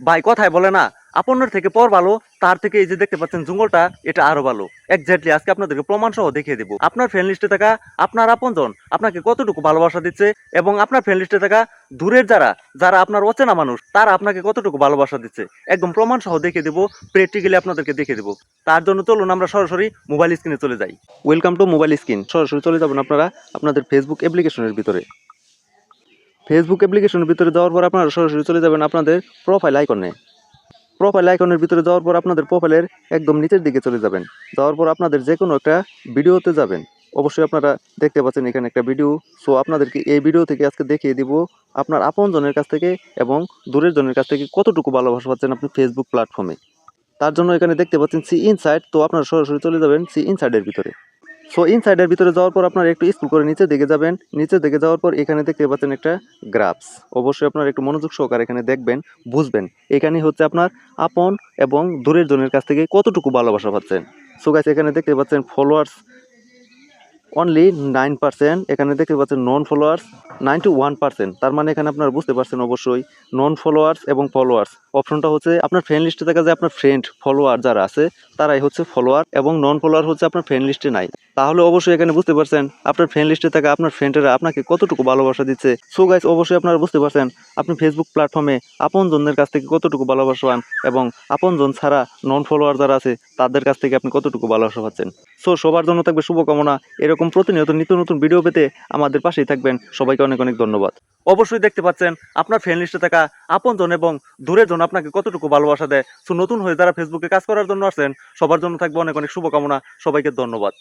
ভাই কথায় বলে না, আপনের থেকে পর ভালো। তার থেকে এই যে দেখতে পাচ্ছেন জঙ্গলটা, এটা আরো ভালো। এক্স্যাক্টলি আজকে আপনাদেরকে প্রমাণ সহ দেখিয়ে দেবো আপনার ফ্রেন্ড লিস্টে থাকা আপনার আপনজন আপনাকে কতটুকু ভালোবাসা দিচ্ছে, এবং আপনার ফ্রেন্ড লিস্টে থাকা দূরের যারা যারা আপনার অচেনা মানুষ তারা আপনাকে কতটুকু ভালোবাসা দিচ্ছে, একদম প্রমাণ সহ দেখিয়ে দেবো। প্র্যাকটিক্যালি আপনাদেরকে দেখিয়ে দেবো। তার জন্য চলুন আমরা সরাসরি মোবাইল স্ক্রিনে চলে যাই। Welcome to mobile screen. সরাসরি চলে যাবেন আপনারা আপনাদের ফেসবুক অ্যাপ্লিকেশনের ভিতরে। ফেসবুক অ্যাপ্লিকেশনের ভিতরে যাওয়ার পর আপনারা সরাসরি চলে যাবেন আপনাদের প্রোফাইল আইকনে। প্রোফাইল আইকনের ভিতরে যাওয়ার পর আপনাদের প্রোফাইলের একদম নিচের দিকে চলে যাবেন। যাওয়ার পর আপনাদের যে কোনো একটা ভিডিওতে যাবেন। অবশ্যই আপনারা দেখতে পাচ্ছেন এখানে একটা ভিডিও। সো আপনাদেরকে এই ভিডিও থেকে আজকে দেখিয়ে দিব আপনার আপনজনের কাছ থেকে এবং দূরের জনের কাছ থেকে কতটুকু ভালোবাসা পাচ্ছেন আপনি ফেসবুক প্ল্যাটফর্মে। তার জন্য এখানে দেখতে পাচ্ছেন সি ইনসাইড। তো আপনারা সরাসরি চলে যাবেন সি ইনসাইডের ভিতরে। সো ইনসাইডের ভিতরে যাওয়ার পর আপনারা একটু স্ক্রল করে নিচে দিকে যাবেন। নিচে দিকে যাওয়ার পর এখানে দেখতে পাচ্ছেন একটা গ্রাফস। অবশ্যই আপনারা একটু মনোযোগ সহকারে এখানে দেখবেন, বুঝবেন এখানে হচ্ছে আপনার আপন এবং দূরের জনের কাছ থেকে কতটুকু ভালোবাসা পাচ্ছেন। সো গাইস এখানে দেখতে পাচ্ছেন ফলোয়ার্স অনলি 9%, এখানে দেখতে পাচ্ছেন নন ফলোয়ার্স 91%। তার মানে এখানে আপনারা বুঝতে পারছেন অবশ্যই নন ফলোয়ার্স এবং ফলোয়ার্স অপশনটা হচ্ছে আপনার ফ্রেন্ড লিস্টে থাকা যে আপনার ফ্রেন্ড ফলোয়ার যারা আছে তারাই হচ্ছে ফলোয়ার, এবং নন ফলোয়ার হচ্ছে আপনার ফ্রেন্ড লিস্টে নাই। তাহলে অবশ্যই এখানে বুঝতে পারছেন আপনার ফ্রেন্ড লিস্টে থাকা আপনার ফ্রেন্ডেরা আপনাকে কতটুকু ভালোবাসা দিচ্ছে। সো গাইস অবশ্যই আপনারা বুঝতে পারছেন আপনি ফেসবুক প্ল্যাটফর্মে আপনজনদের কাছ থেকে কতটুকু ভালোবাসা পান, এবং আপনজন ছাড়া নন ফলোয়ার যারা আছে তাদের কাছ থেকে আপনি কতটুকু ভালোবাসা পাচ্ছেন। সো সবার জন্য থাকবে শুভকামনা। এরকম প্রতিনিয়ত নিত্য নতুন ভিডিও পেতে আমাদের পাশেই থাকবেন। সবাইকে অনেক অনেক ধন্যবাদ। অবশ্যই দেখতে পাচ্ছেন আপনার ফ্রেন্ড লিস্টে থাকা আপনজন এবং দূরের জন আপনাকে কতটুকু ভালোবাসা দেয়। সো নতুন হয়ে যারা ফেসবুকে কাজ করার জন্য আসছেন সবার জন্য থাকবে অনেক অনেক শুভকামনা। সবাইকে ধন্যবাদ।